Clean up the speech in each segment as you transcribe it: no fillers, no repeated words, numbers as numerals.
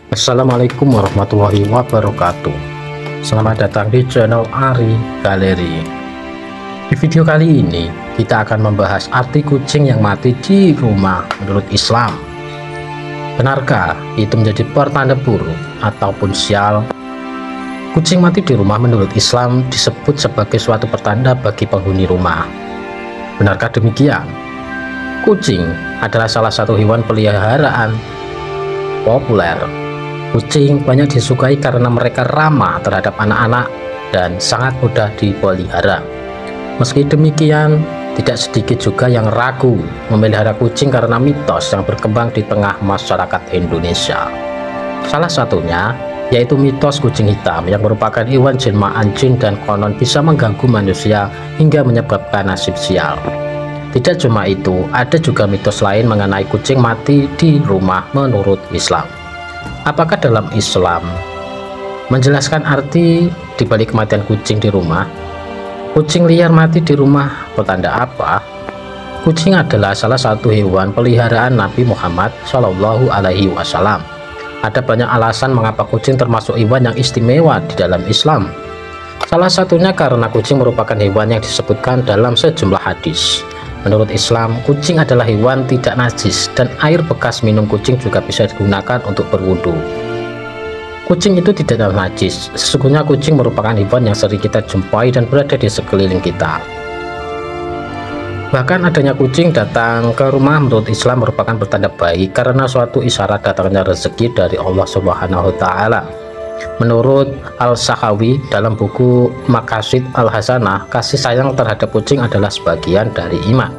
Assalamualaikum warahmatullahi wabarakatuh. Selamat datang di channel Ari Galeri. Di video kali ini kita akan membahas arti kucing yang mati di rumah menurut Islam. Benarkah itu menjadi pertanda buruk ataupun sial? Kucing mati di rumah menurut Islam disebut sebagai suatu pertanda bagi penghuni rumah. Benarkah demikian? Kucing adalah salah satu hewan peliharaan populer. Kucing banyak disukai karena mereka ramah terhadap anak-anak dan sangat mudah dipelihara. Meski demikian, tidak sedikit juga yang ragu memelihara kucing karena mitos yang berkembang di tengah masyarakat Indonesia. Salah satunya yaitu mitos kucing hitam yang merupakan hewan jelmaan jin dan konon bisa mengganggu manusia hingga menyebabkan nasib sial. Tidak cuma itu, ada juga mitos lain mengenai kucing mati di rumah menurut Islam. Apakah dalam Islam menjelaskan arti dibalik kematian kucing di rumah? Kucing liar mati di rumah pertanda apa? Kucing adalah salah satu hewan peliharaan Nabi Muhammad Shallallahu Alaihi Wasallam. Ada banyak alasan mengapa kucing termasuk hewan yang istimewa di dalam Islam. Salah satunya karena kucing merupakan hewan yang disebutkan dalam sejumlah hadis. Menurut Islam, kucing adalah hewan tidak najis dan air bekas minum kucing juga bisa digunakan untuk berwudu. Kucing itu tidak najis. Sesungguhnya kucing merupakan hewan yang sering kita jumpai dan berada di sekeliling kita. Bahkan adanya kucing datang ke rumah menurut Islam merupakan pertanda baik karena suatu isyarat datangnya rezeki dari Allah Subhanahu wa Ta'ala. Menurut Al-Sakhawi dalam buku Maqasid Al-Hasanah, kasih sayang terhadap kucing adalah sebagian dari iman.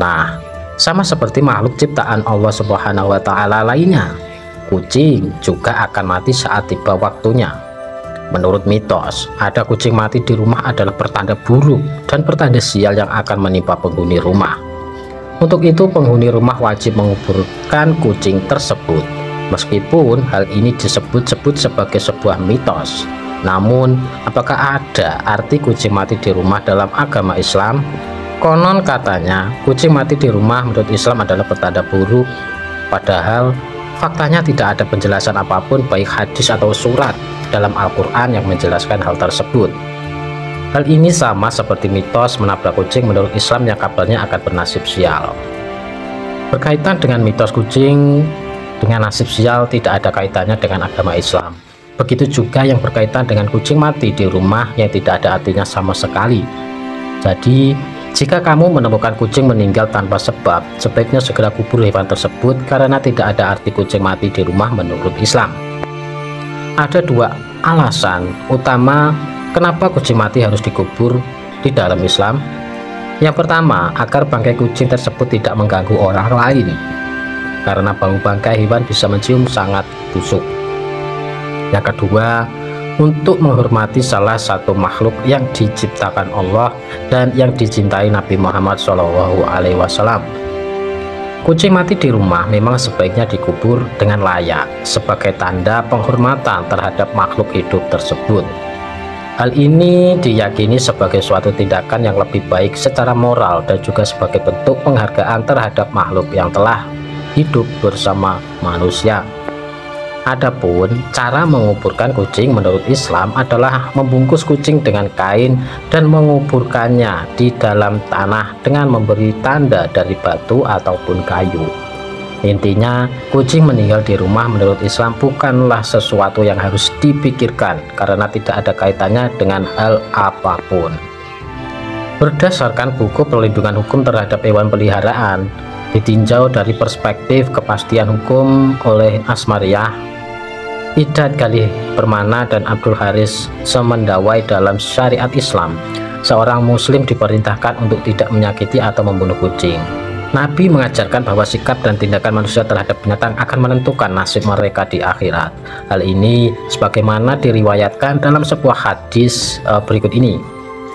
Nah, sama seperti makhluk ciptaan Allah Subhanahu wa Ta'ala lainnya, kucing juga akan mati saat tiba waktunya. Menurut mitos, ada kucing mati di rumah adalah pertanda buruk dan pertanda sial yang akan menimpa penghuni rumah. Untuk itu, penghuni rumah wajib menguburkan kucing tersebut. Meskipun hal ini disebut-sebut sebagai sebuah mitos, namun apakah ada arti kucing mati di rumah dalam agama Islam? Konon katanya kucing mati di rumah menurut Islam adalah pertanda buruk, padahal faktanya tidak ada penjelasan apapun baik hadis atau surat dalam Al-Quran yang menjelaskan hal tersebut. Hal ini sama seperti mitos menabrak kucing menurut Islam yang kabarnya akan bernasib sial. Berkaitan dengan mitos kucing dengan nasib sial tidak ada kaitannya dengan agama Islam. Begitu juga yang berkaitan dengan kucing mati di rumah yang tidak ada artinya sama sekali. Jadi, jika kamu menemukan kucing meninggal tanpa sebab, sebaiknya segera kubur hewan tersebut karena tidak ada arti kucing mati di rumah menurut Islam. Ada dua alasan utama kenapa kucing mati harus dikubur di dalam Islam. Yang pertama, agar bangkai kucing tersebut tidak mengganggu orang lain, karena bau bangkai hewan bisa mencium sangat busuk. Yang kedua, untuk menghormati salah satu makhluk yang diciptakan Allah dan yang dicintai Nabi Muhammad SAW. Kucing mati di rumah memang sebaiknya dikubur dengan layak sebagai tanda penghormatan terhadap makhluk hidup tersebut. Hal ini diyakini sebagai suatu tindakan yang lebih baik secara moral dan juga sebagai bentuk penghargaan terhadap makhluk yang telah hidup bersama manusia. Adapun cara menguburkan kucing menurut Islam adalah membungkus kucing dengan kain dan menguburkannya di dalam tanah dengan memberi tanda dari batu ataupun kayu. Intinya, kucing meninggal di rumah menurut Islam bukanlah sesuatu yang harus dipikirkan karena tidak ada kaitannya dengan hal apapun. Berdasarkan buku Perlindungan Hukum Terhadap Hewan Peliharaan ditinjau dari perspektif kepastian hukum oleh Asmariyah, Idat Galih Permana dan Abdul Haris Semendawai dalam syariat Islam, seorang muslim diperintahkan untuk tidak menyakiti atau membunuh kucing. Nabi mengajarkan bahwa sikap dan tindakan manusia terhadap binatang akan menentukan nasib mereka di akhirat. Hal ini sebagaimana diriwayatkan dalam sebuah hadis berikut ini,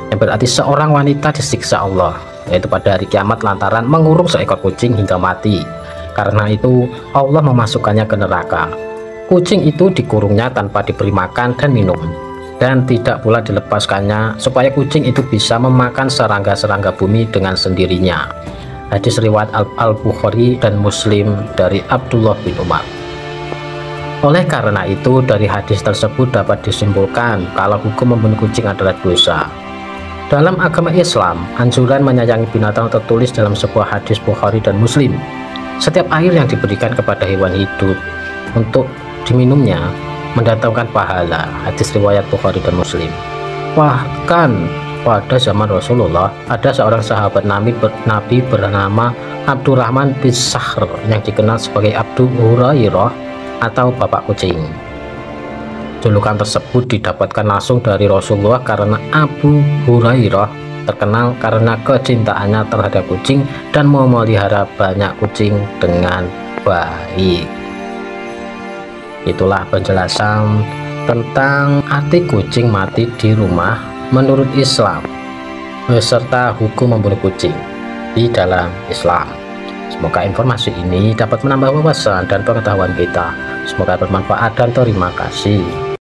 yang berarti seorang wanita disiksa Allah, yaitu pada hari kiamat lantaran mengurung seekor kucing hingga mati. Karena itu Allah memasukkannya ke neraka. Kucing itu dikurungnya tanpa diberi makan dan minum, dan tidak pula dilepaskannya supaya kucing itu bisa memakan serangga-serangga bumi dengan sendirinya. Hadis riwayat Al-Bukhari dan Muslim dari Abdullah bin Umar. Oleh karena itu, dari hadis tersebut dapat disimpulkan kalau hukum membunuh kucing adalah dosa. Dalam agama Islam, anjuran menyayangi binatang tertulis dalam sebuah hadis Bukhari dan Muslim. Setiap air yang diberikan kepada hewan hidup untuk diminumnya mendatangkan pahala. Hadis riwayat Bukhari dan Muslim. Bahkan pada zaman Rasulullah, ada seorang sahabat Nabi bernama Abdurrahman bin Sakhr yang dikenal sebagai Abu Hurairah atau Bapak Kucing. Julukan tersebut didapatkan langsung dari Rasulullah karena Abu Hurairah terkenal karena kecintaannya terhadap kucing dan memelihara banyak kucing dengan baik. Itulah penjelasan tentang arti kucing mati di rumah menurut Islam beserta hukum membunuh kucing di dalam Islam. Semoga informasi ini dapat menambah wawasan dan pengetahuan kita. Semoga bermanfaat dan terima kasih.